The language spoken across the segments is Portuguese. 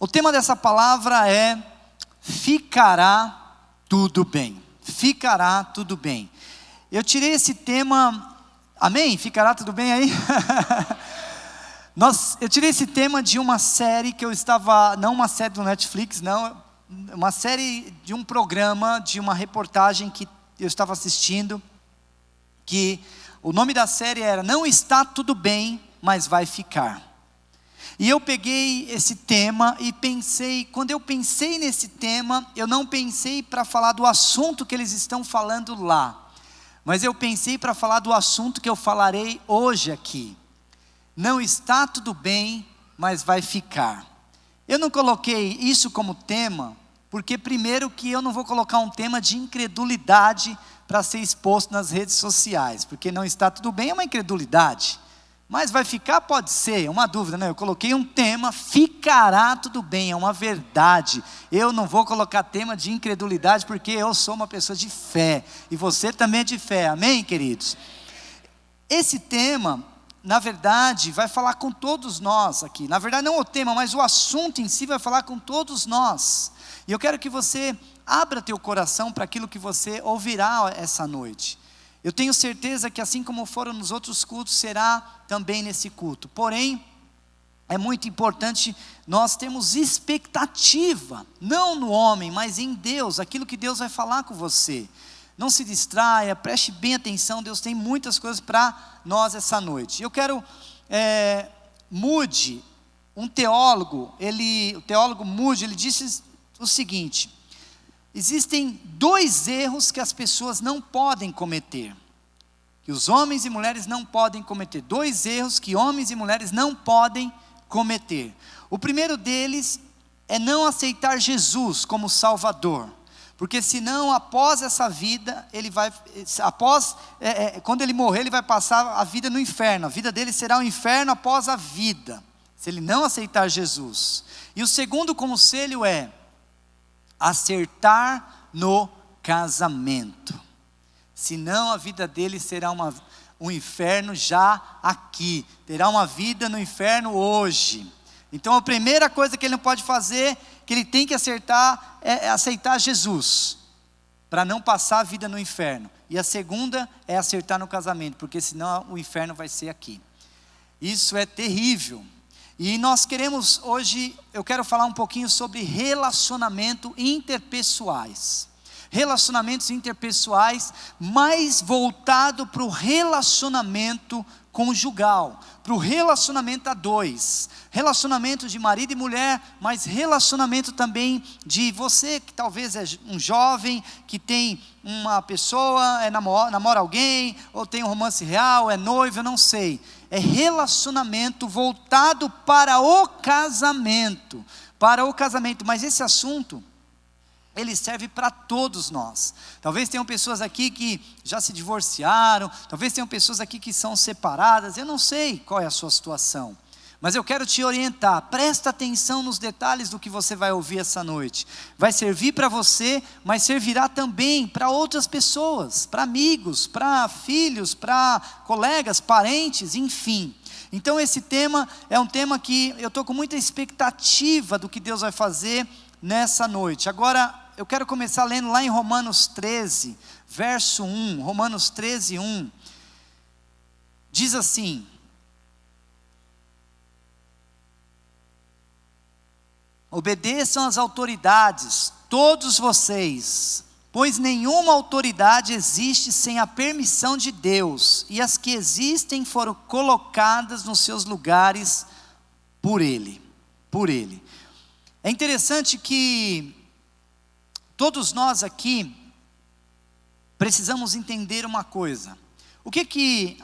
O tema dessa palavra é: ficará tudo bem. Ficará tudo bem. Eu tirei esse tema, amém? Ficará tudo bem aí? Eu tirei esse tema de uma série que eu estava, não uma série do Netflix, não, uma série de um programa, de uma reportagem que eu estava assistindo, que o nome da série era Não Está Tudo Bem, Mas Vai Ficar. E eu peguei esse tema e pensei, quando eu pensei nesse tema, eu não pensei para falar do assunto que eles estão falando lá, mas eu pensei para falar do assunto que eu falarei hoje aqui. Não está tudo bem, mas vai ficar. Eu não coloquei isso como tema, porque primeiro que eu não vou colocar um tema de incredulidade para ser exposto nas redes sociais, porque não está tudo bem é uma incredulidade. Mas vai ficar, pode ser, é uma dúvida, né? Eu coloquei um tema, ficará tudo bem, é uma verdade. Eu não vou colocar tema de incredulidade, porque eu sou uma pessoa de fé, e você também é de fé, amém, queridos? Esse tema, na verdade, vai falar com todos nós aqui. Na verdade, não o tema, mas o assunto em si vai falar com todos nós. E eu quero que você abra teu coração para aquilo que você ouvirá essa noite. Eu tenho certeza que assim como foram nos outros cultos, será também nesse culto. Porém, é muito importante nós termos expectativa, não no homem, mas em Deus, aquilo que Deus vai falar com você. Não se distraia, preste bem atenção, Deus tem muitas coisas para nós essa noite. Eu quero, Moody, um teólogo, o teólogo Moody, ele disse o seguinte: existem dois erros que as pessoas não podem cometer, que os homens e mulheres não podem cometer. Dois erros que homens e mulheres não podem cometer. O primeiro deles é não aceitar Jesus como Salvador, porque senão após essa vida, quando ele morrer, ele vai passar a vida no inferno. A vida dele será um inferno após a vida, se ele não aceitar Jesus. E o segundo conselho é acertar no casamento, senão a vida dele será um inferno já aqui, terá uma vida no inferno hoje. Então a primeira coisa que ele não pode fazer, que ele tem que acertar, é aceitar Jesus, para não passar a vida no inferno. E a segunda é acertar no casamento, porque senão o inferno vai ser aqui. Isso é terrível. E nós queremos hoje, eu quero falar um pouquinho sobre relacionamentos interpessoais. Relacionamentos interpessoais, mais voltado para o relacionamento conjugal, para o relacionamento a dois. Relacionamento de marido e mulher, mas relacionamento também de você, que talvez é um jovem, que tem uma pessoa, namora alguém, ou tem um romance real, é noivo, eu não sei. É relacionamento voltado para o casamento, mas esse assunto, ele serve para todos nós. Talvez tenham pessoas aqui que já se divorciaram, talvez tenham pessoas aqui que são separadas, eu não sei qual é a sua situação, mas eu quero te orientar, presta atenção nos detalhes do que você vai ouvir essa noite. Vai servir para você, mas servirá também para outras pessoas, para amigos, para filhos, para colegas, parentes, enfim. Então esse tema é um tema que eu estou com muita expectativa do que Deus vai fazer nessa noite. Agora, eu quero começar lendo lá em Romanos 13, verso 1, Romanos 13, 1, diz assim: obedeçam às autoridades, todos vocês, pois nenhuma autoridade existe sem a permissão de Deus, e as que existem foram colocadas nos seus lugares por Ele. É interessante que todos nós aqui precisamos entender uma coisa. O que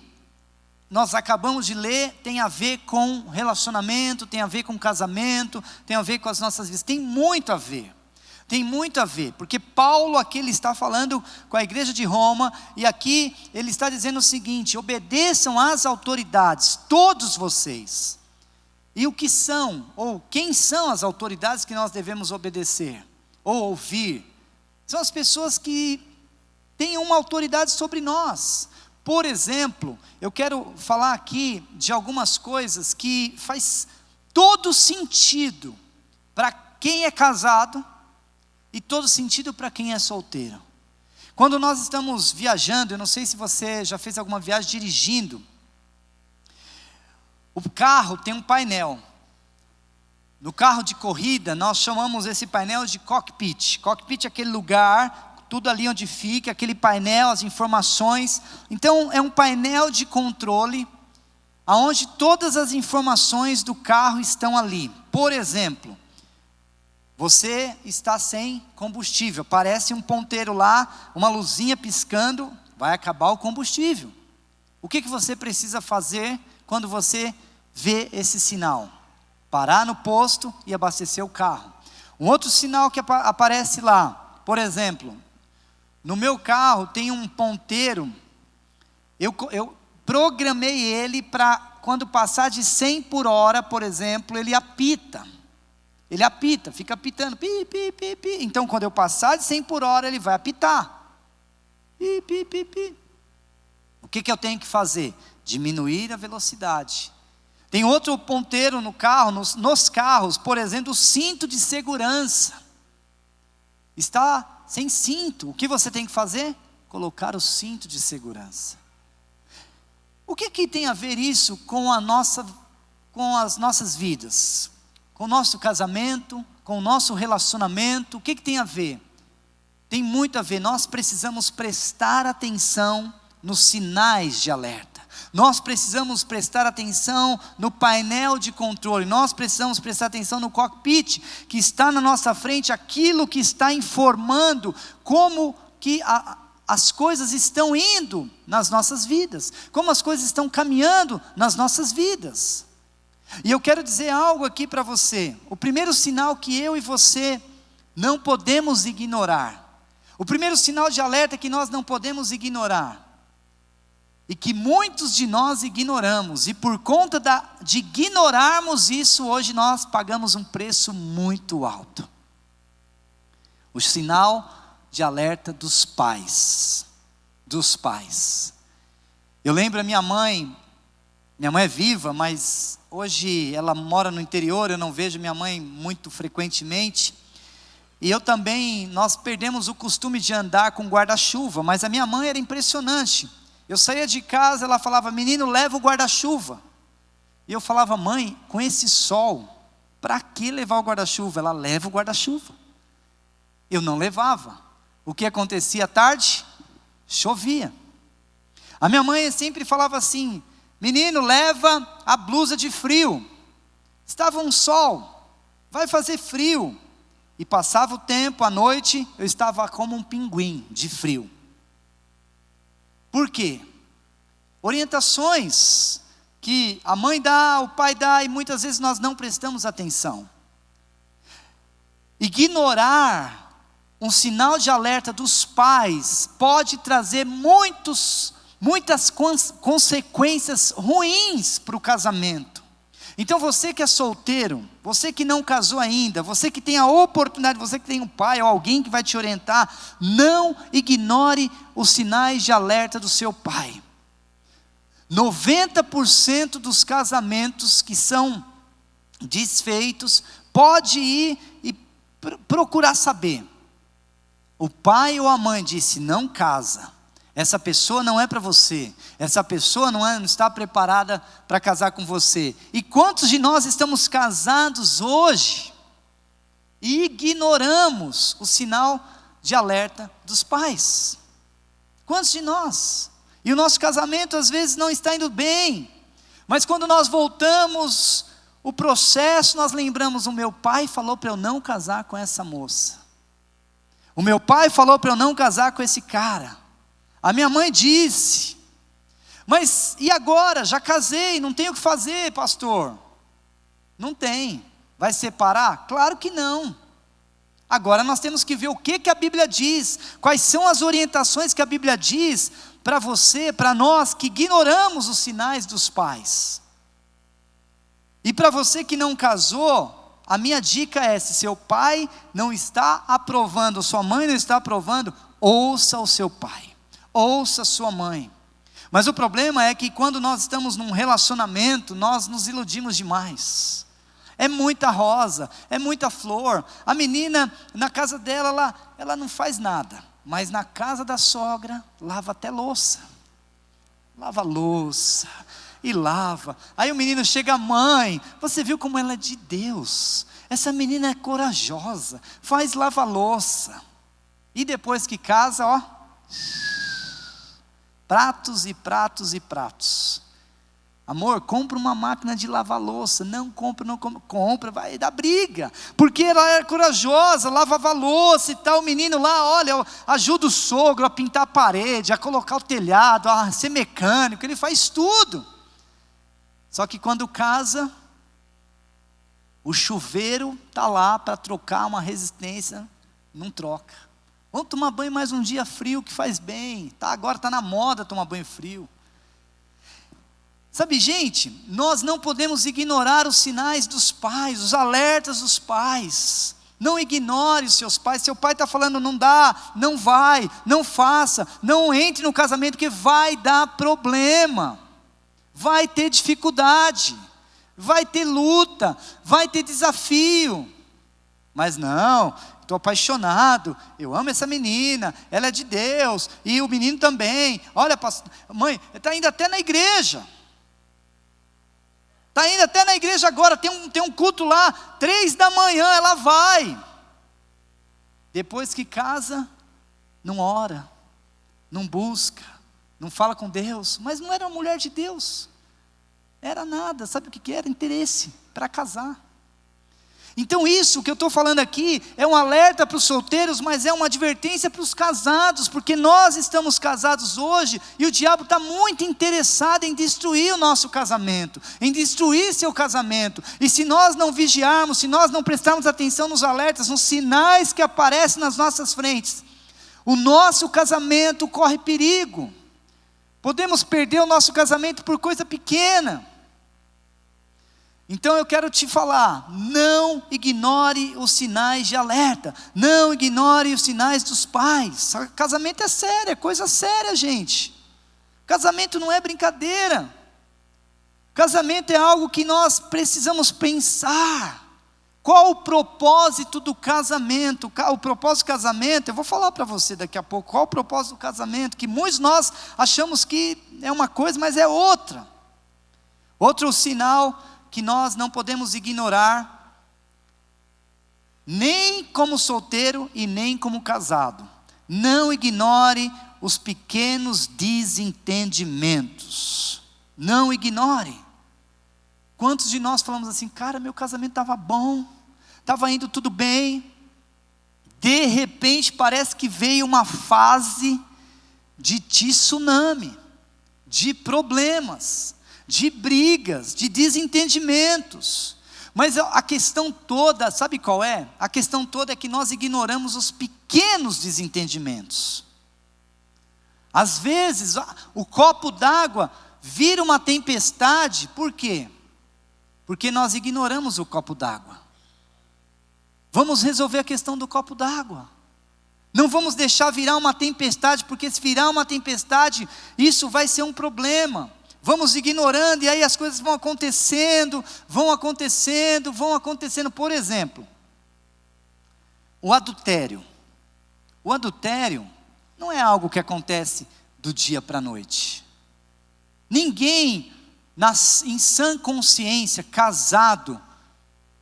nós acabamos de ler tem a ver com relacionamento, tem a ver com casamento, tem a ver com as nossas vidas, tem muito a ver, porque Paulo aqui ele está falando com a igreja de Roma, e aqui ele está dizendo o seguinte: obedeçam às autoridades, todos vocês. E o que são, ou quem são as autoridades que nós devemos obedecer, ou ouvir? São as pessoas que têm uma autoridade sobre nós. Por exemplo, eu quero falar aqui de algumas coisas que faz todo sentido para quem é casado e todo sentido para quem é solteiro. Quando nós estamos viajando, eu não sei se você já fez alguma viagem dirigindo, o carro tem um painel. No carro de corrida, nós chamamos esse painel de cockpit. Cockpit é aquele lugar, tudo ali onde fica, aquele painel, as informações. Então, é um painel de controle, onde todas as informações do carro estão ali. Por exemplo, você está sem combustível, aparece um ponteiro lá, uma luzinha piscando, vai acabar o combustível. O que você precisa fazer quando você vê esse sinal? Parar no posto e abastecer o carro. Um outro sinal que aparece lá, por exemplo, no meu carro tem um ponteiro, eu programei ele para quando passar de 100 por hora, por exemplo, ele apita. Ele apita, fica apitando, pi, pi, pi, pi. Então, quando eu passar de 100 por hora, ele vai apitar. Pi, pi, pi, pi. O que eu tenho que fazer? Diminuir a velocidade. Tem outro ponteiro no carro, nos carros, por exemplo, o cinto de segurança. Está sem cinto. O que você tem que fazer? Colocar o cinto de segurança. O que tem a ver isso com as nossas vidas? Com o nosso casamento, com o nosso relacionamento? O que tem a ver? Tem muito a ver. Nós precisamos prestar atenção nos sinais de alerta. Nós precisamos prestar atenção no painel de controle. Nós precisamos prestar atenção no cockpit, que está na nossa frente, aquilo que está informando como que as coisas estão indo nas nossas vidas, como as coisas estão caminhando nas nossas vidas. E eu quero dizer algo aqui para você. O primeiro sinal que eu e você não podemos ignorar, o primeiro sinal de alerta que nós não podemos ignorar, e que muitos de nós ignoramos, e por conta de ignorarmos isso, hoje nós pagamos um preço muito alto. O sinal de alerta dos pais. Dos pais. Eu lembro a minha mãe é viva, mas hoje ela mora no interior, eu não vejo minha mãe muito frequentemente. E eu também, nós perdemos o costume de andar com guarda-chuva, mas a minha mãe era impressionante. Eu saía de casa, ela falava, menino, leva o guarda-chuva. E eu falava, mãe, com esse sol, para que levar o guarda-chuva? Ela leva o guarda-chuva. Eu não levava. O que acontecia à tarde? Chovia. A minha mãe sempre falava assim, menino, leva a blusa de frio. Estava um sol, vai fazer frio. E passava o tempo, à noite, eu estava como um pinguim de frio. Por quê? Orientações que a mãe dá, o pai dá, e muitas vezes nós não prestamos atenção. Ignorar um sinal de alerta dos pais pode trazer muitas consequências ruins para o casamento. Então você que é solteiro, você que não casou ainda, você que tem a oportunidade, você que tem um pai ou alguém que vai te orientar, não ignore os sinais de alerta do seu pai. 90% dos casamentos que são desfeitos, pode ir e procurar saber. O pai ou a mãe disse, não casa. Essa pessoa não é para você. Essa pessoa não está preparada para casar com você. E quantos de nós estamos casados hoje e ignoramos o sinal de alerta dos pais? Quantos de nós? E o nosso casamento às vezes não está indo bem. Mas quando nós voltamos o processo, nós lembramos, o meu pai falou para eu não casar com essa moça. O meu pai falou para eu não casar com esse cara. A minha mãe disse, mas e agora? Já casei, não tenho o que fazer, pastor. Não tem. Vai separar? Claro que não. Agora nós temos que ver o que a Bíblia diz, quais são as orientações que a Bíblia diz para você, para nós que ignoramos os sinais dos pais. E para você que não casou, a minha dica é, se seu pai não está aprovando, sua mãe não está aprovando, ouça o seu pai. Ouça sua mãe. Mas o problema é que quando nós estamos num relacionamento, nós nos iludimos demais. É muita rosa, é muita flor. A menina, na casa dela, ela não faz nada. Mas na casa da sogra, lava até louça. Lava louça e lava. Aí o menino chega, mãe, você viu como ela é de Deus? Essa menina é corajosa, faz lava-louça. E depois que casa, ó, pratos e pratos e pratos. Amor, compra uma máquina de lavar louça. Não compra, compra, vai dar briga. Porque ela é corajosa, lavava louça e tal. O menino lá, olha, ajuda o sogro a pintar a parede, a colocar o telhado, a ser mecânico, ele faz tudo. Só que quando casa, o chuveiro está lá para trocar uma resistência, não troca. Vamos tomar banho mais um dia frio que faz bem. Agora está na moda tomar banho frio. Sabe, gente, nós não podemos ignorar os sinais dos pais, os alertas dos pais. Não ignore os seus pais. Seu pai está falando, não dá, não vai, não faça, não entre no casamento, porque vai dar problema, vai ter dificuldade, vai ter luta, vai ter desafio. Mas não, estou apaixonado, eu amo essa menina, ela é de Deus, e o menino também. Olha, mãe, está indo até na igreja. Está indo até na igreja agora, tem um culto lá, 3 da manhã ela vai. Depois que casa, não ora, não busca, não fala com Deus. Mas não era uma mulher de Deus, era nada, sabe o que era? Interesse para casar. Então isso que eu estou falando aqui é um alerta para os solteiros, mas é uma advertência para os casados, porque nós estamos casados hoje e o diabo está muito interessado em destruir o nosso casamento, em destruir seu casamento. E se nós não vigiarmos, se nós não prestarmos atenção nos alertas, nos sinais que aparecem nas nossas frentes, o nosso casamento corre perigo. Podemos perder o nosso casamento por coisa pequena. Então eu quero te falar, não ignore os sinais de alerta, não ignore os sinais dos pais. Casamento é sério, é coisa séria, gente. Casamento não é brincadeira. Casamento é algo que nós precisamos pensar. Qual o propósito do casamento? O propósito do casamento, eu vou falar para você daqui a pouco, qual o propósito do casamento, que muitos de nós achamos que é uma coisa, mas é outra. Outro sinal que nós não podemos ignorar, nem como solteiro e nem como casado. Não ignore os pequenos desentendimentos. Não ignore. Quantos de nós falamos assim, cara, meu casamento estava bom, estava indo tudo bem, de repente parece que veio uma fase de tsunami, de problemas, de brigas, de desentendimentos. Mas a questão toda, sabe qual é? A questão toda é que nós ignoramos os pequenos desentendimentos. Às vezes, o copo d'água vira uma tempestade, por quê? Porque nós ignoramos o copo d'água. Vamos resolver a questão do copo d'água. Não vamos deixar virar uma tempestade, porque se virar uma tempestade, isso vai ser um problema. Vamos ignorando e aí as coisas vão acontecendo. Por exemplo, o adultério. O adultério não é algo que acontece do dia para a noite. Ninguém, em sã consciência, casado,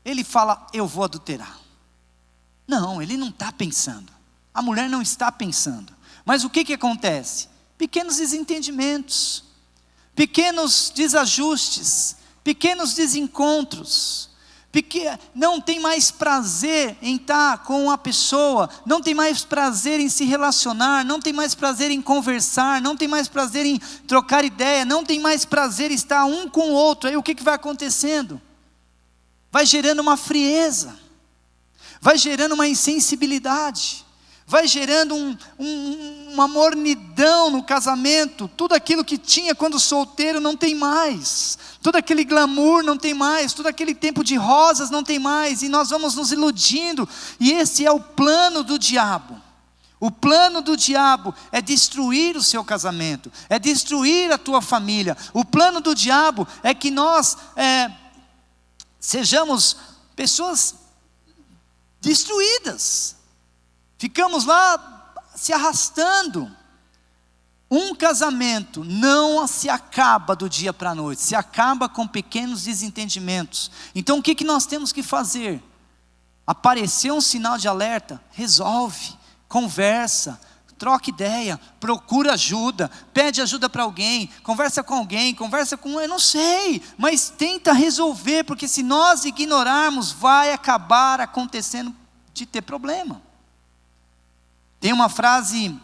ele fala, eu vou adulterar. Não, ele não está pensando. A mulher não está pensando. Mas o que acontece? Pequenos desentendimentos, pequenos desajustes, pequenos desencontros, não tem mais prazer em estar com a pessoa, não tem mais prazer em se relacionar, não tem mais prazer em conversar, não tem mais prazer em trocar ideia, não tem mais prazer em estar um com o outro. Aí o que vai acontecendo? Vai gerando uma frieza, vai gerando uma insensibilidade, vai gerando uma mornidão no casamento. Tudo aquilo que tinha quando solteiro não tem mais, todo aquele glamour não tem mais, todo aquele tempo de rosas não tem mais, e nós vamos nos iludindo, e esse é o plano do diabo. O plano do diabo é destruir o seu casamento, é destruir a tua família. O plano do diabo é que nós sejamos pessoas destruídas. Ficamos lá se arrastando. Um casamento não se acaba do dia para a noite, se acaba com pequenos desentendimentos. Então o que nós temos que fazer? Apareceu um sinal de alerta, resolve, conversa, troca ideia, procura ajuda, pede ajuda para alguém, conversa com alguém, eu não sei, mas tenta resolver, porque se nós ignorarmos, vai acabar acontecendo de ter problema. Tem uma frase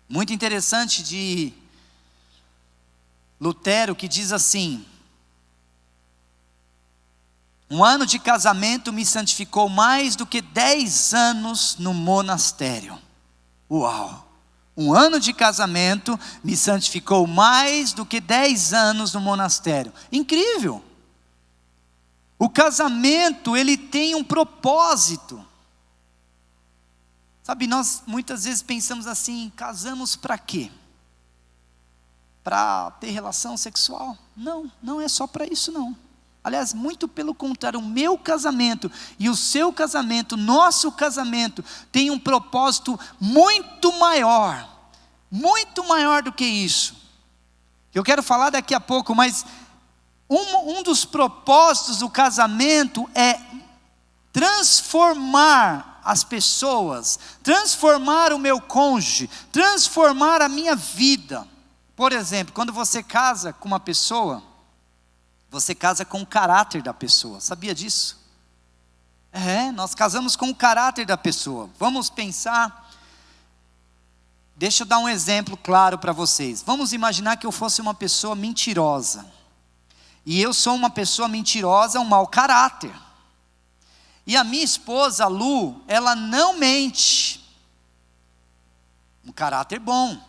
muito interessante de Lutero que diz assim: um ano de casamento me santificou mais do que 10 anos no monastério. Uau! Um ano de casamento me santificou mais do que 10 anos no monastério. Incrível! O casamento, ele tem um propósito. Sabe, nós muitas vezes pensamos assim: casamos para quê? Para ter relação sexual? Não, não é só para isso não. Aliás, muito pelo contrário, o meu casamento e o seu casamento, nosso casamento, tem um propósito muito maior do que isso. Eu quero falar daqui a pouco, mas um dos propósitos do casamento é transformar as pessoas, transformar o meu cônjuge, transformar a minha vida. Por exemplo, quando você casa com uma pessoa, você casa com o caráter da pessoa, sabia disso? Nós casamos com o caráter da pessoa. Vamos pensar, deixa eu dar um exemplo claro para vocês. Vamos imaginar que eu fosse uma pessoa mentirosa, e eu sou uma pessoa mentirosa, um mau caráter, e a minha esposa, a Lu, ela não mente, um caráter bom,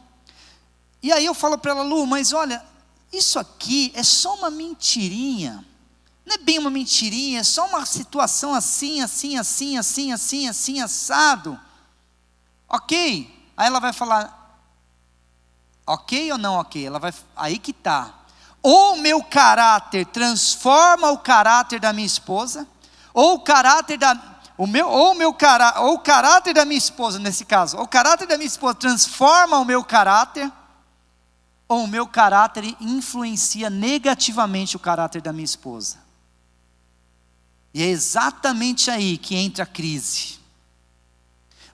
e aí eu falo para ela: Lu, mas olha, isso aqui é só uma mentirinha, não é bem uma mentirinha, é só uma situação assim, assado, ok? Aí ela vai falar, ok ou não ok? Ela vai, aí que está, ou o meu caráter transforma o caráter da minha esposa, ou o caráter da minha esposa, nesse caso, o caráter da minha esposa transforma o meu caráter, ou o meu caráter influencia negativamente o caráter da minha esposa. E é exatamente aí que entra a crise.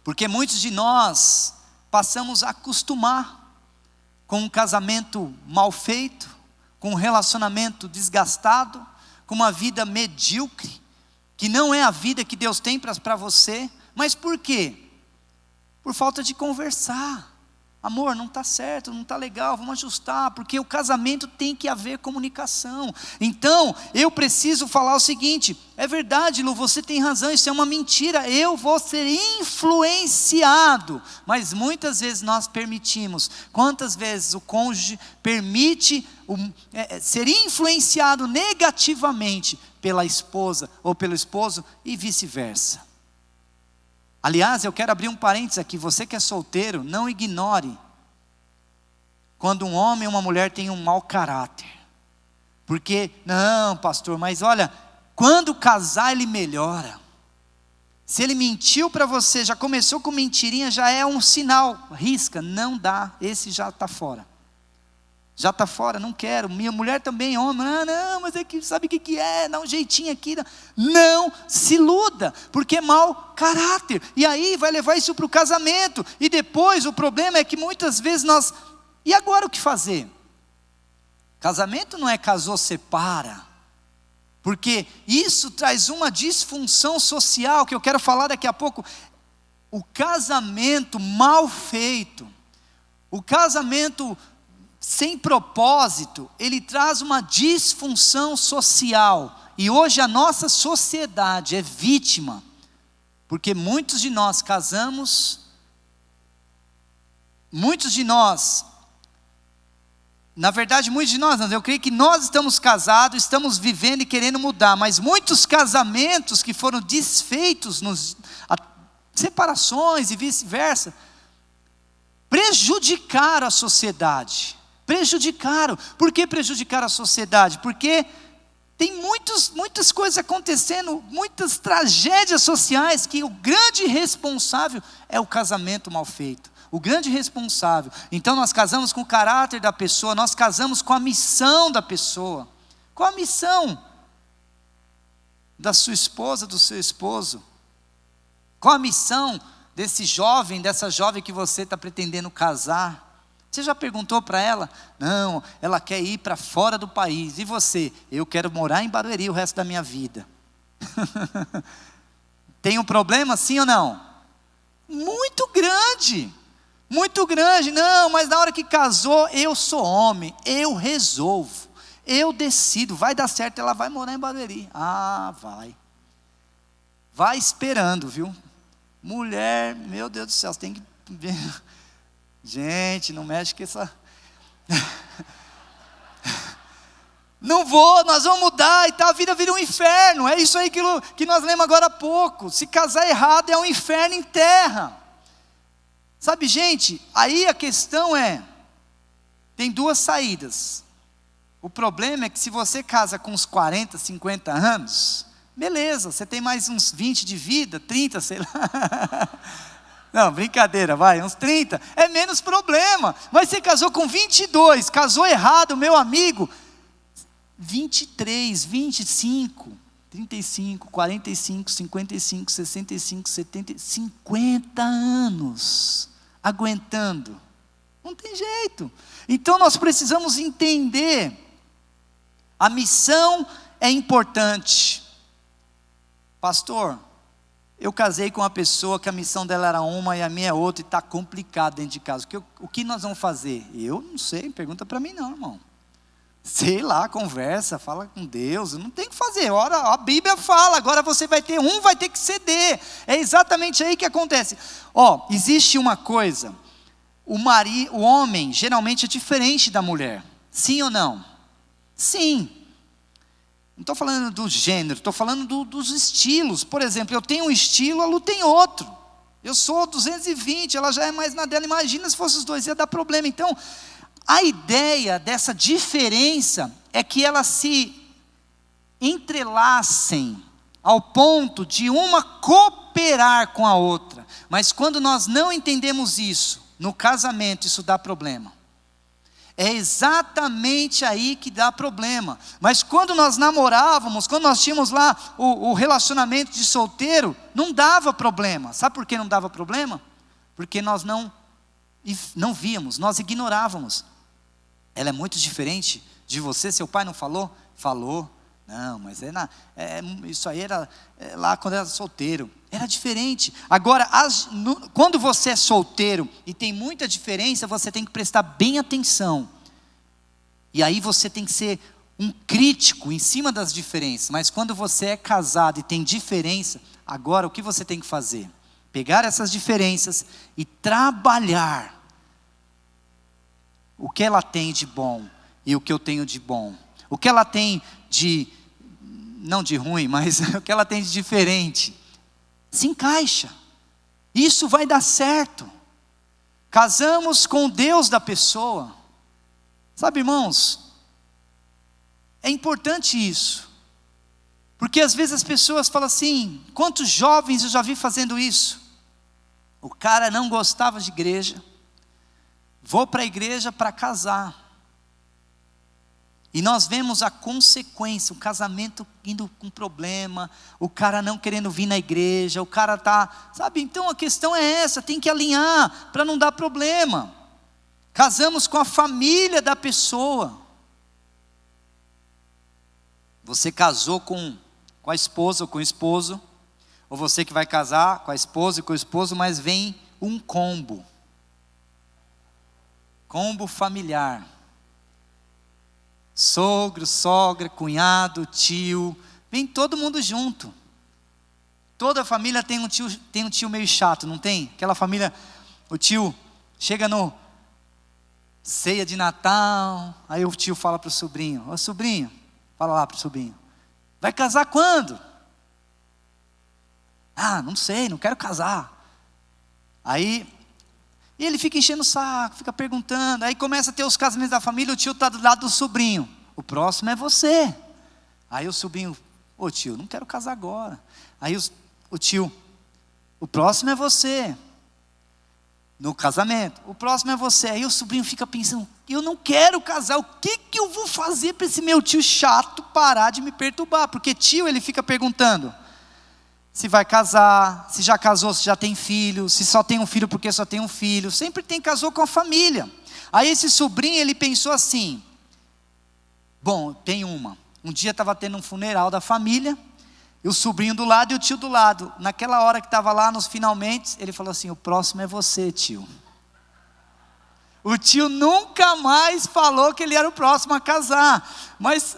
Porque muitos de nós passamos a acostumar com um casamento mal feito, com um relacionamento desgastado, com uma vida medíocre, que não é a vida que Deus tem para você. Mas por quê? Por falta de conversar. Amor, não está certo, não está legal, vamos ajustar, porque o casamento tem que haver comunicação. Então, eu preciso falar o seguinte: é verdade, Lu, você tem razão, isso é uma mentira, eu vou ser influenciado. Mas muitas vezes nós permitimos. Quantas vezes o cônjuge permite ser influenciado negativamente pela esposa ou pelo esposo e vice-versa? Aliás, eu quero abrir um parênteses aqui. Você que é solteiro, não ignore quando um homem ou uma mulher tem um mau caráter. Porque, não pastor, mas olha, quando casar ele melhora. Se ele mentiu para você, já começou com mentirinha, já é um sinal, risca, não dá, esse já está fora. Já está fora, não quero. Minha mulher também, homem, não, mas é que sabe o que é, dá um jeitinho aqui. Não se iluda, porque é mau caráter. E aí vai levar isso para o casamento. E depois o problema é que muitas vezes nós... E agora o que fazer? Casamento não é casou, separa. Porque isso traz uma disfunção social, que eu quero falar daqui a pouco. O casamento mal feito, o casamento sem propósito, ele traz uma disfunção social. E hoje a nossa sociedade é vítima, porque muitos de nós casamos, na verdade muitos de nós, eu creio que nós estamos casados, estamos vivendo e querendo mudar, mas muitos casamentos que foram desfeitos, separações e vice-versa, prejudicaram a sociedade. Prejudicaram. Por que prejudicaram a sociedade? Porque Tem muitas coisas acontecendo, muitas tragédias sociais, que o grande responsável é o casamento mal feito. O grande responsável. Então nós casamos com o caráter da pessoa, nós casamos com a missão da pessoa. Qual a missão da sua esposa, do seu esposo? Qual a missão desse jovem, dessa jovem que você está pretendendo casar? Você já perguntou para ela? Não, ela quer ir para fora do país. E você? Eu quero morar em Barueri o resto da minha vida. Tem um problema, sim ou não? Muito grande. Muito grande. Não, mas na hora que casou, eu sou homem. Eu resolvo. Eu decido. Vai dar certo, ela vai morar em Barueri. Ah, vai. Vai esperando, viu? Mulher, meu Deus do céu, você tem que ver. Gente, não mexe com essa... Não vou, nós vamos mudar e tal, a vida vira um inferno. É isso aí que nós lemos agora há pouco. Se casar errado é um inferno em terra. Sabe, gente, aí a questão é, tem duas saídas. O problema é que se você casa com uns 40, 50 anos, beleza, você tem mais uns 20 de vida, 30, sei lá. Não, brincadeira, vai, uns 30, é menos problema. Mas você casou com 22, casou errado, meu amigo. 23, 25, 35, 45, 55, 65, 70, 50 anos aguentando. Não tem jeito. Então nós precisamos entender, a missão é importante. Pastor, eu casei com uma pessoa que a missão dela era uma e a minha é outra e está complicado dentro de casa. O que nós vamos fazer? Eu não sei, pergunta para mim não, irmão. Sei lá, conversa, fala com Deus, não tem o que fazer. Ora, a Bíblia fala, agora você vai ter vai ter que ceder. É exatamente aí que acontece. Existe uma coisa, o homem geralmente é diferente da mulher. Sim ou não? Sim. Não estou falando do gênero, estou falando dos estilos. Por exemplo, eu tenho um estilo, a Lu tem outro. Eu sou 220, ela já é mais na dela. Imagina se fosse os dois, ia dar problema. Então, a ideia dessa diferença é que elas se entrelacem ao ponto de uma cooperar com a outra. Mas quando nós não entendemos isso, no casamento isso dá problema. É exatamente aí que dá problema. Mas quando nós namorávamos, quando nós tínhamos lá o relacionamento de solteiro, não dava problema. Sabe por que não dava problema? Porque nós não víamos, nós ignorávamos. Ela é muito diferente de você, seu pai não falou? Falou. Não, mas isso aí era lá quando era solteiro. Era diferente. Agora, quando você é solteiro e tem muita diferença, você tem que prestar bem atenção. E aí você tem que ser um crítico em cima das diferenças. Mas quando você é casado e tem diferença, agora o que você tem que fazer? Pegar essas diferenças e trabalhar o que ela tem de bom e o que eu tenho de bom. O que ela tem não de ruim, mas o que ela tem de diferente. Se encaixa. Isso vai dar certo. Casamos com o Deus da pessoa. Sabe, irmãos, é importante isso. Porque às vezes as pessoas falam assim, quantos jovens eu já vi fazendo isso? O cara não gostava de igreja, vou para a igreja para casar. E nós vemos a consequência, o casamento indo com problema, o cara não querendo vir na igreja, o cara sabe, então a questão é essa, tem que alinhar para não dar problema. Casamos com a família da pessoa. Você casou com a esposa ou com o esposo, ou você que vai casar com a esposa e com o esposo, mas vem um combo familiar. Sogro, sogra, cunhado, tio, vem todo mundo junto. Toda família tem um tio meio chato, não tem? Aquela família, o tio chega no ceia de Natal, aí o tio fala para o sobrinho, ô sobrinho, fala lá para o sobrinho, vai casar quando? Ah, não sei, não quero casar. Aí e ele fica enchendo o saco, fica perguntando. Aí começa a ter os casamentos da família, o tio está do lado do sobrinho. O próximo é você. Aí o sobrinho, ô tio, não quero casar agora. Aí o tio, o próximo é você. No casamento, o próximo é você. Aí o sobrinho fica pensando, eu não quero casar, o que eu vou fazer para esse meu tio chato parar de me perturbar? Porque tio, ele fica perguntando, se vai casar, se já casou, se já tem filho, se só tem um filho porque só tem um filho, sempre casou com a família. Aí esse sobrinho, ele pensou assim, bom, tem um dia estava tendo um funeral da família, e o sobrinho do lado e o tio do lado. Naquela hora que estava lá nos finalmente, ele falou assim, o próximo é você, tio. O tio nunca mais falou que ele era o próximo a casar. Mas,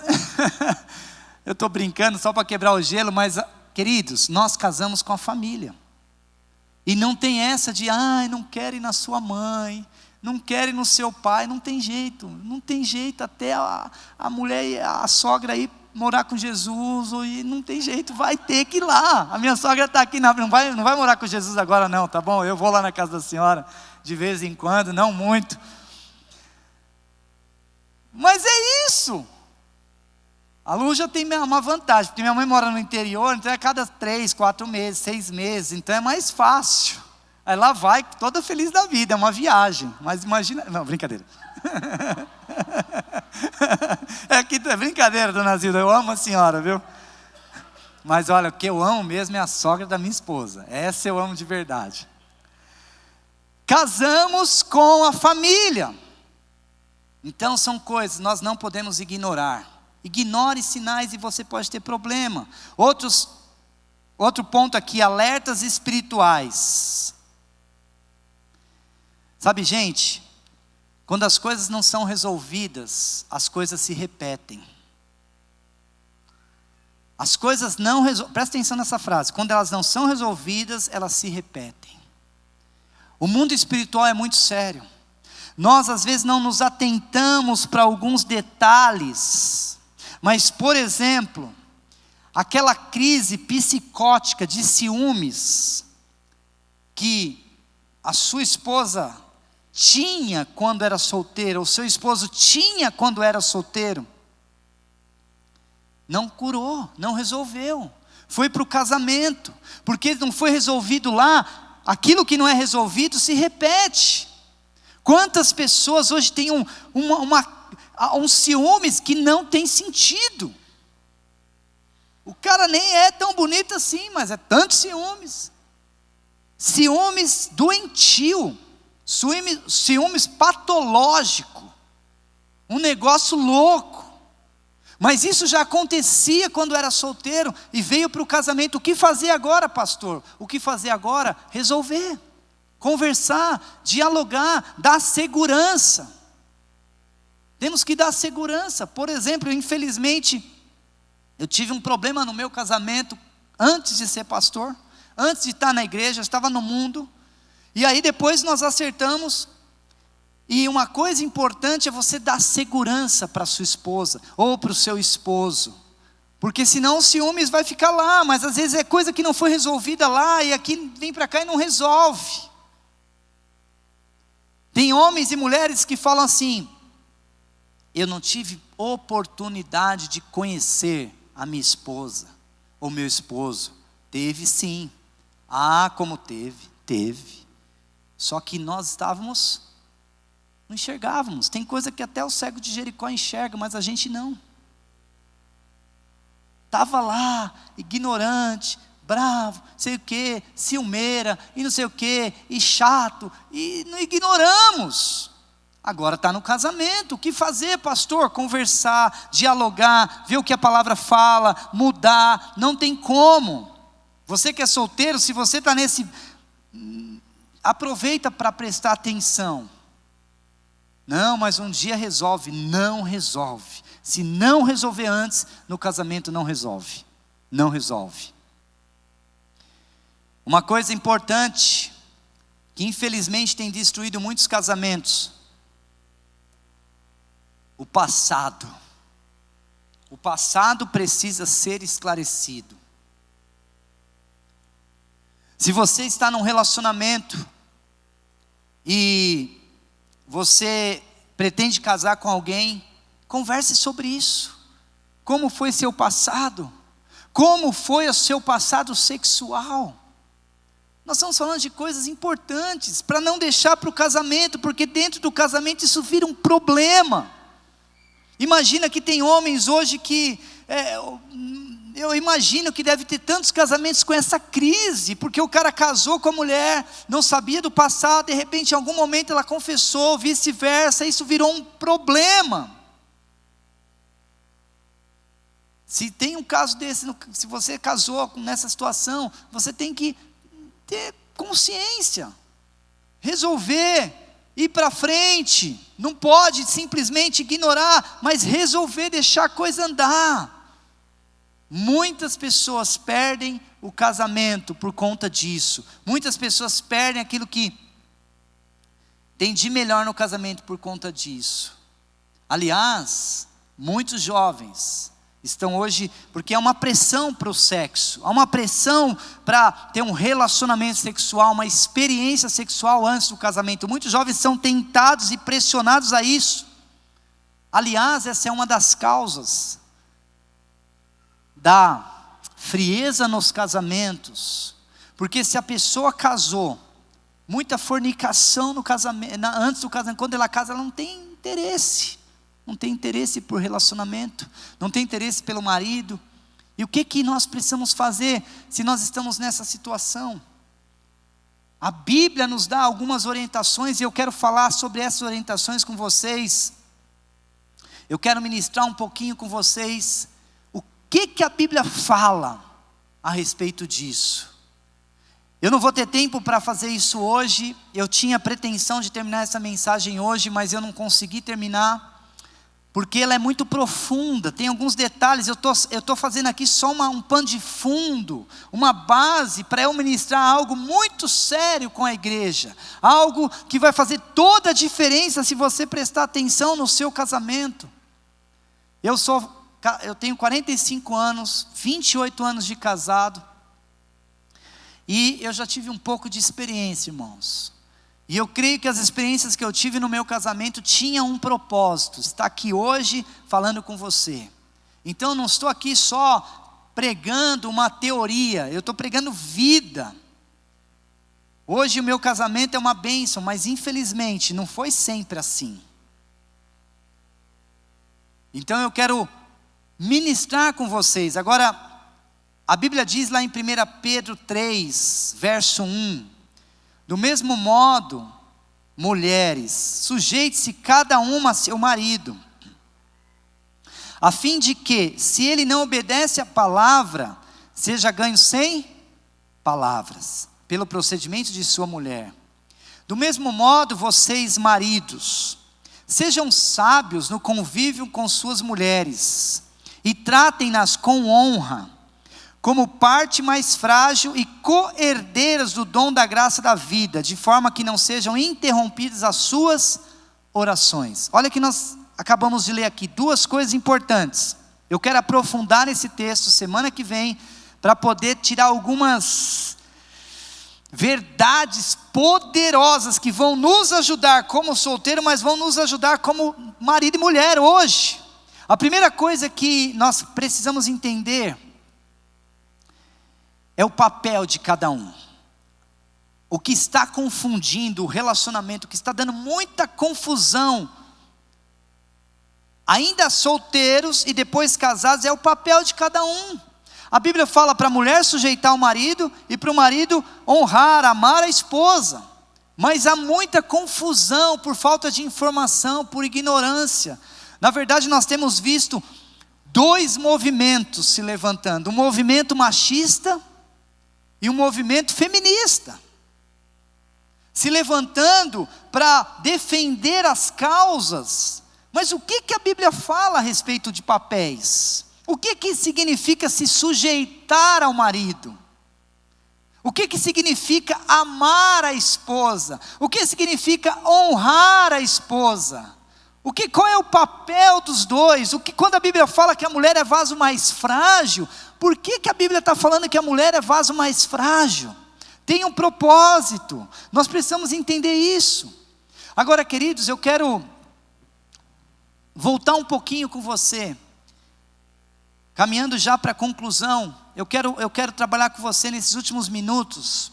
eu estou brincando só para quebrar o gelo, mas, queridos, nós casamos com a família. E não tem essa de, não quero ir na sua mãe, não quero ir no seu pai, não tem jeito. Não tem jeito, até a mulher, a sogra aí, morar com Jesus, e não tem jeito, vai ter que ir lá. A minha sogra está aqui, não vai morar com Jesus agora não, tá bom? Eu vou lá na casa da senhora, de vez em quando, não muito. Mas é isso. A Lu já tem uma vantagem, porque minha mãe mora no interior, então é cada 3, 4 meses, 6 meses, então é mais fácil. Aí lá vai, toda feliz da vida, é uma viagem. Mas imagina, não, brincadeira. É brincadeira, dona Zilda, eu amo a senhora, viu? Mas olha, o que eu amo mesmo é a sogra da minha esposa, essa eu amo de verdade. Casamos com a família, então são coisas, nós não podemos ignorar. Ignore sinais e você pode ter problema. Outro ponto aqui, alertas espirituais. Sabe, gente, quando as coisas não são resolvidas, as coisas se repetem. As coisas não presta atenção nessa frase, quando elas não são resolvidas, elas se repetem. O mundo espiritual é muito sério. Nós às vezes não nos atentamos para alguns detalhes, mas por exemplo, aquela crise psicótica de ciúmes, que a sua esposa tinha quando era solteira, o seu esposo tinha quando era solteiro, não curou, não resolveu, foi para o casamento, porque não foi resolvido lá, aquilo que não é resolvido se repete. Quantas pessoas hoje têm um ciúmes que não tem sentido, o cara nem é tão bonito assim, mas é tanto ciúmes doentio, ciúmes patológico, um negócio louco. Mas isso já acontecia quando era solteiro e veio para o casamento. O que fazer agora, pastor? O que fazer agora? Resolver, conversar, dialogar, dar segurança. Temos que dar segurança. Por exemplo, infelizmente, eu tive um problema no meu casamento antes de ser pastor, antes de estar na igreja, eu estava no mundo. E aí depois nós acertamos, e uma coisa importante é você dar segurança para a sua esposa, ou para o seu esposo, porque senão o ciúmes vai ficar lá, mas às vezes é coisa que não foi resolvida lá, e aqui vem para cá e não resolve. Tem homens e mulheres que falam assim, eu não tive oportunidade de conhecer a minha esposa, ou meu esposo. Teve sim, como teve. Só que nós não enxergávamos. Tem coisa que até o cego de Jericó enxerga, mas a gente não. Estava lá, ignorante, bravo, sei o que, ciumeira, e não sei o que, e chato, e não ignoramos. Agora está no casamento, o que fazer, pastor? Conversar, dialogar, ver o que a palavra fala, mudar, não tem como. Você que é solteiro, se você está aproveita para prestar atenção. Não, mas um dia resolve. Não resolve. Se não resolver antes, no casamento não resolve. Não resolve. Uma coisa importante, que infelizmente tem destruído muitos casamentos, o passado. O passado precisa ser esclarecido. Se você está num relacionamento e você pretende casar com alguém, converse sobre isso. como foi seu passado, como foi o seu passado sexual. Nós estamos falando de coisas importantes, para não deixar para o casamento, porque dentro do casamento isso vira um problema. Imagina que tem homens hoje que, eu imagino que deve ter tantos casamentos com essa crise, porque o cara casou com a mulher, não sabia do passado, de repente em algum momento ela confessou, vice-versa, isso virou um problema. Se tem um caso desse, se você casou nessa situação, você tem que ter consciência, resolver, ir para frente, não pode simplesmente ignorar, mas resolver, deixar a coisa andar. Muitas pessoas perdem o casamento por conta disso, muitas pessoas perdem aquilo que tem de melhor no casamento por conta disso. Aliás, muitos jovens estão hoje, porque há uma pressão para o sexo, há uma pressão para ter um relacionamento sexual, uma experiência sexual antes do casamento. Muitos jovens são tentados e pressionados a isso. Aliás, essa é uma das causas da frieza nos casamentos, porque se a pessoa casou, muita fornicação no casamento, antes do casamento, quando ela casa, ela não tem interesse. Não tem interesse por relacionamento, não tem interesse pelo marido. E o que nós precisamos fazer se nós estamos nessa situação? A Bíblia nos dá algumas orientações e eu quero falar sobre essas orientações com vocês. Eu quero ministrar um pouquinho com vocês o que a Bíblia fala a respeito disso. Eu não vou ter tempo para fazer isso hoje. Eu tinha pretensão de terminar essa mensagem hoje, mas eu não consegui terminar, porque ela é muito profunda, tem alguns detalhes. Eu tô fazendo aqui só um pano de fundo, uma base para eu ministrar algo muito sério com a igreja, algo que vai fazer toda a diferença se você prestar atenção no seu casamento. Eu tenho 45 anos, 28 anos de casado, e eu já tive um pouco de experiência, irmãos. E eu creio que as experiências que eu tive no meu casamento tinham um propósito, estar aqui hoje falando com você. Então eu não estou aqui só pregando uma teoria, eu estou pregando vida. Hoje o meu casamento é uma bênção, mas infelizmente não foi sempre assim. Então eu quero ministrar com vocês. Agora, a Bíblia diz lá em 1 Pedro 3, verso 1, do mesmo modo, mulheres, sujeite-se cada uma a seu marido, a fim de que, se ele não obedece à palavra, seja ganho sem palavras, pelo procedimento de sua mulher. Do mesmo modo, vocês, maridos, sejam sábios no convívio com suas mulheres, e tratem-nas com honra, como parte mais frágil e co-herdeiras do dom da graça da vida, de forma que não sejam interrompidas as suas orações. Olha que nós acabamos de ler aqui, duas coisas importantes. Eu quero aprofundar nesse texto semana que vem, para poder tirar algumas verdades poderosas que vão nos ajudar como solteiro, mas vão nos ajudar como marido e mulher hoje. A primeira coisa que nós precisamos entender é o papel de cada um. O que está confundindo o relacionamento, o que está dando muita confusão, ainda solteiros e depois casados, é o papel de cada um. A Bíblia fala para a mulher sujeitar o marido e para o marido honrar, amar a esposa. Mas há muita confusão por falta de informação, por ignorância. Na verdade, nós temos visto dois movimentos se levantando: um movimento machista e um movimento feminista, se levantando para defender as causas. Mas o que a Bíblia fala a respeito de papéis? O que significa se sujeitar ao marido? O que significa amar a esposa? O que significa honrar a esposa? Qual é o papel dos dois? Quando a Bíblia fala que a mulher é vaso mais frágil, por que a Bíblia está falando que a mulher é vaso mais frágil? Tem um propósito, nós precisamos entender isso. Agora, queridos, eu quero voltar um pouquinho com você Caminhando já para a conclusão, eu quero trabalhar com você nesses últimos minutos.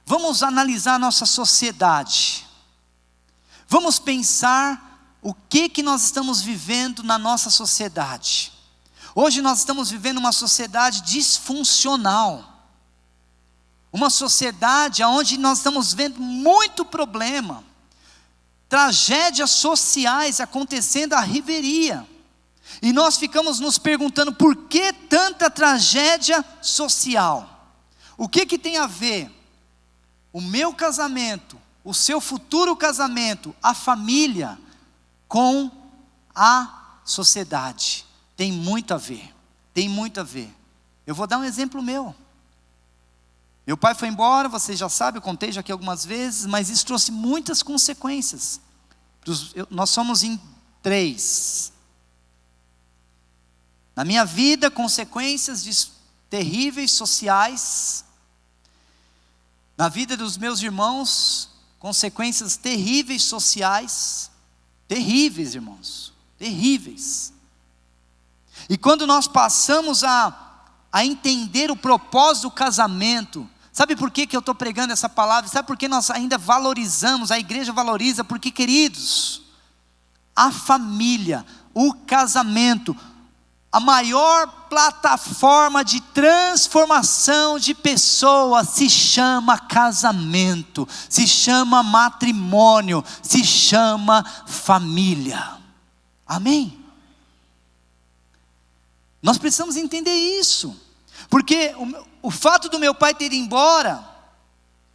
Vamos analisar a nossa sociedade. Vamos pensar o que nós estamos vivendo na nossa sociedade. Hoje nós estamos vivendo uma sociedade disfuncional. Uma sociedade onde nós estamos vendo muito problema. Tragédias sociais acontecendo à riveria. E nós ficamos nos perguntando por que tanta tragédia social? O que tem a ver o meu casamento, o seu futuro casamento, a família, com a sociedade? Tem muito a ver, tem muito a ver. Eu vou dar um exemplo meu. Meu pai foi embora, vocês já sabem, eu contei já aqui algumas vezes, mas isso trouxe muitas consequências. Nós somos em 3. Na minha vida, consequências terríveis sociais. Na vida dos meus irmãos, consequências terríveis sociais. Terríveis, irmãos, terríveis. E quando nós passamos a entender o propósito do casamento, sabe por que eu estou pregando essa palavra? Sabe por que nós ainda valorizamos, a igreja valoriza? Porque, queridos, a família, o casamento, a maior plataforma de transformação de pessoas se chama casamento, se chama matrimônio, se chama família. Amém? Nós precisamos entender isso, porque o fato do meu pai ter ido embora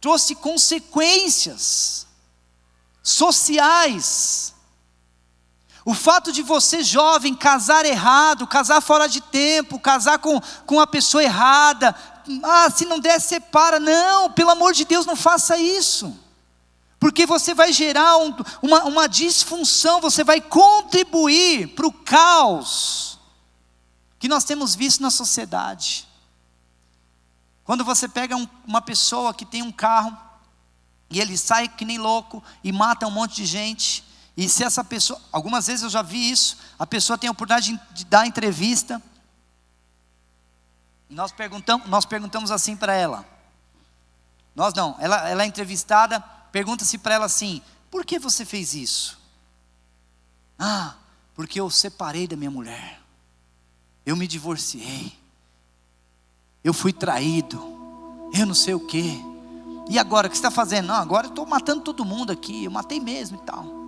trouxe consequências sociais. O fato de você jovem casar errado, casar fora de tempo, casar com a pessoa errada, se não der, separa. Não, pelo amor de Deus, não faça isso, porque você vai gerar uma disfunção, você vai contribuir para o caos que nós temos visto na sociedade. Quando você pega uma pessoa que tem um carro, e ele sai que nem louco, e mata um monte de gente, e se essa pessoa, algumas vezes eu já vi isso, a pessoa tem a oportunidade de dar entrevista, e nós perguntamos assim para ela, ela é entrevistada, pergunta-se para ela assim: por que você fez isso? Porque eu separei da minha mulher, eu me divorciei, eu fui traído, eu não sei o quê, e agora o que você está fazendo? Não, agora eu estou matando todo mundo aqui, eu matei mesmo e tal.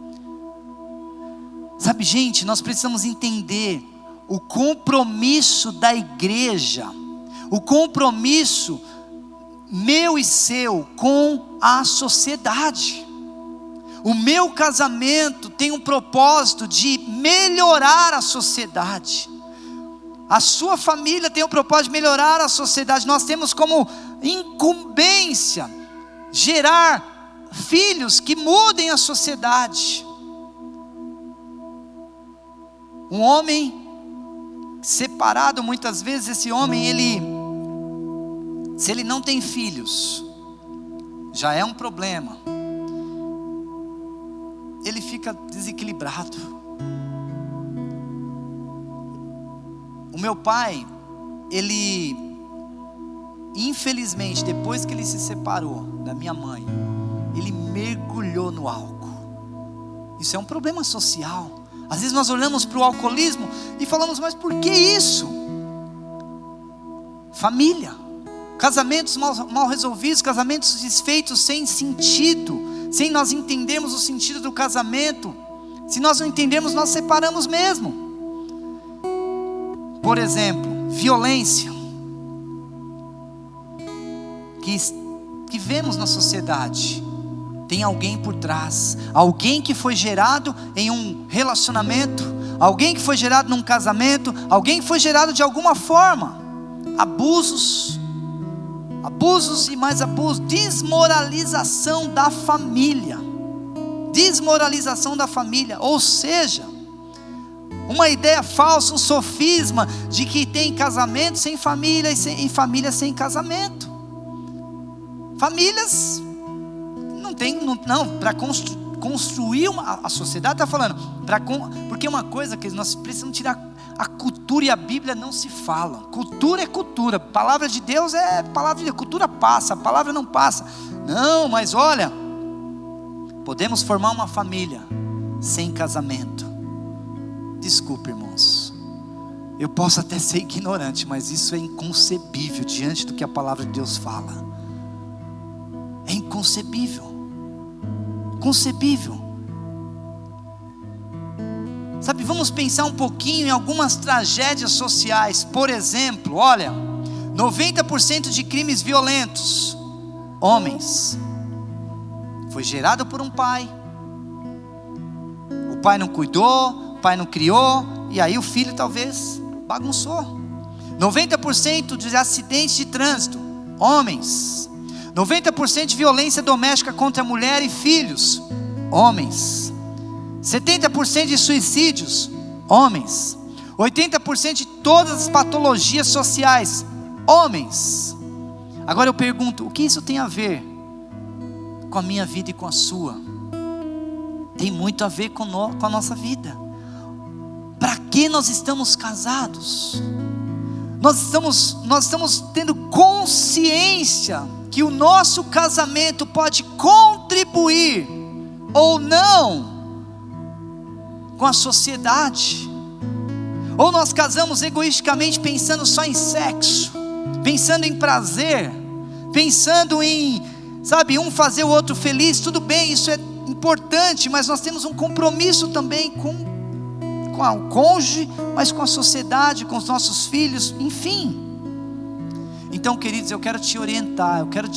Sabe, gente, nós precisamos entender o compromisso da igreja, o compromisso meu e seu com a sociedade. O meu casamento tem um propósito de melhorar a sociedade. A sua família tem o propósito de melhorar a sociedade. Nós temos como incumbência gerar filhos que mudem a sociedade. Um homem separado, muitas vezes esse homem, se ele não tem filhos, já é um problema. Ele fica desequilibrado. O meu pai, ele, infelizmente, depois que ele se separou da minha mãe, ele mergulhou no álcool. Isso é um problema social. Às vezes nós olhamos para o alcoolismo e falamos: mas por que isso? Família, casamentos mal resolvidos, casamentos desfeitos sem sentido, sem nós entendermos o sentido do casamento. Se nós não entendermos, nós separamos mesmo. Por exemplo, violência que vemos na sociedade. Tem alguém por trás, alguém que foi gerado em um relacionamento, alguém que foi gerado num casamento, alguém que foi gerado de alguma forma. Abusos e mais abusos, desmoralização da família, ou seja, uma ideia falsa, um sofisma de que tem casamento sem família e família sem casamento. Famílias para construir a sociedade, está falando, porque uma coisa que nós precisamos tirar a cultura e a Bíblia não se falam. Cultura é cultura, palavra de Deus é palavra de Deus. Cultura passa, a palavra não passa. Não, mas olha, podemos formar uma família sem casamento. Desculpe, irmãos, eu posso até ser ignorante, mas isso é inconcebível diante do que a palavra de Deus fala. É inconcebível, concebível. Sabe, vamos pensar um pouquinho em algumas tragédias sociais. Por exemplo, olha, 90% de crimes violentos, homens, foi gerado por um pai. O pai não cuidou, o pai não criou, e aí o filho talvez bagunçou. 90% de acidentes de trânsito, homens. 90% de violência doméstica contra a mulher e filhos, homens. 70% de suicídios, homens. 80% de todas as patologias sociais, homens. Agora eu pergunto, o que isso tem a ver com a minha vida e com a sua? Tem muito a ver com a nossa vida. Para que nós estamos casados? Nós estamos tendo consciência que o nosso casamento pode contribuir ou não com a sociedade. Ou nós casamos egoisticamente pensando só em sexo, pensando em prazer, pensando em, sabe, um fazer o outro feliz. Tudo bem, isso é importante, mas nós temos um compromisso também com o cônjuge, mas com a sociedade, com os nossos filhos, enfim. Então, queridos, eu quero te orientar, eu quero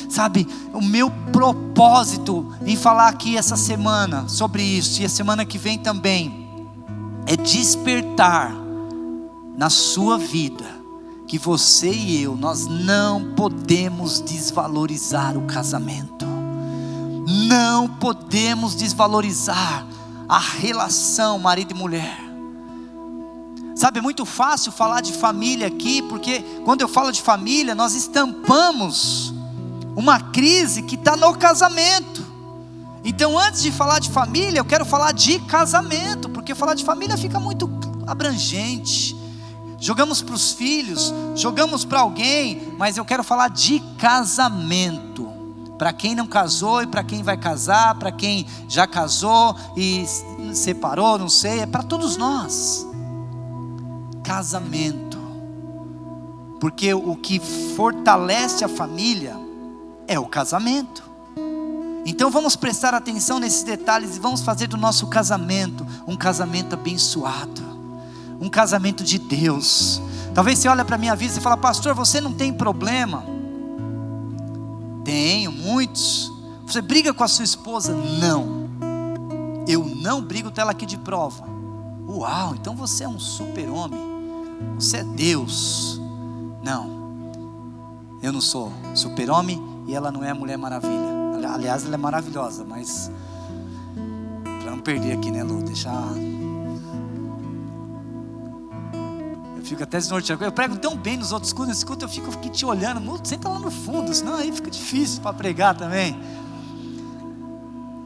sabe, o meu propósito em falar aqui essa semana sobre isso, e a semana que vem também, é despertar na sua vida, que você e eu, nós não podemos desvalorizar o casamento, não podemos desvalorizar a relação marido e mulher. Sabe, é muito fácil falar de família aqui, porque quando eu falo de família, nós estampamos uma crise que está no casamento. Então, antes de falar de família, eu quero falar de casamento, porque falar de família fica muito abrangente. Jogamos para os filhos, jogamos para alguém, mas eu quero falar de casamento. Para quem não casou e para quem vai casar, para quem já casou e separou, não sei, é para todos nós. Casamento. Porque o que fortalece a família é o casamento. Então vamos prestar atenção nesses detalhes e vamos fazer do nosso casamento um casamento abençoado, um casamento de Deus. Talvez você olhe para a minha vida e fala: pastor, você não tem problema? Tenho, muitos. Você briga com a sua esposa? Não, eu não brigo, está ela aqui de prova. Uau, então você é um super-homem, você é Deus. Não, eu não sou super-homem e ela não é a Mulher Maravilha. Aliás, ela é maravilhosa, mas para não perder aqui, né, Lu? Deixar. Eu fico até desnorteado. Eu prego tão bem nos outros cultos, eu fico aqui te olhando. Senta lá no fundo, senão aí fica difícil para pregar também.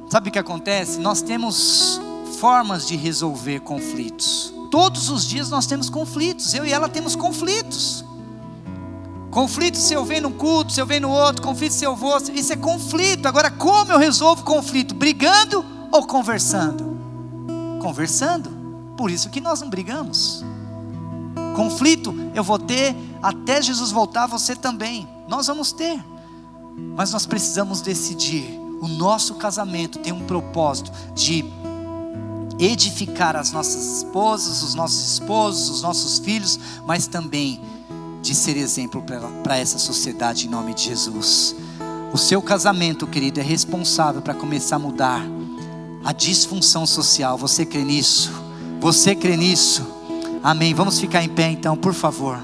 Sabe o que acontece? Nós temos formas de resolver conflitos. Todos os dias nós temos conflitos. Eu e ela temos conflitos. Conflito se eu venho num culto, se eu venho no outro, conflito se eu vou, isso é conflito. Agora, como eu resolvo conflito? Brigando ou conversando? Conversando. Por isso que nós não brigamos. Conflito eu vou ter até Jesus voltar, você também. Nós vamos ter. Mas nós precisamos decidir. O nosso casamento tem um propósito de edificar as nossas esposas, os nossos esposos, os nossos filhos, mas também de ser exemplo para essa sociedade em nome de Jesus. O seu casamento, querido, é responsável para começar a mudar a disfunção social. Você crê nisso? Você crê nisso? Amém. Vamos ficar em pé então, por favor.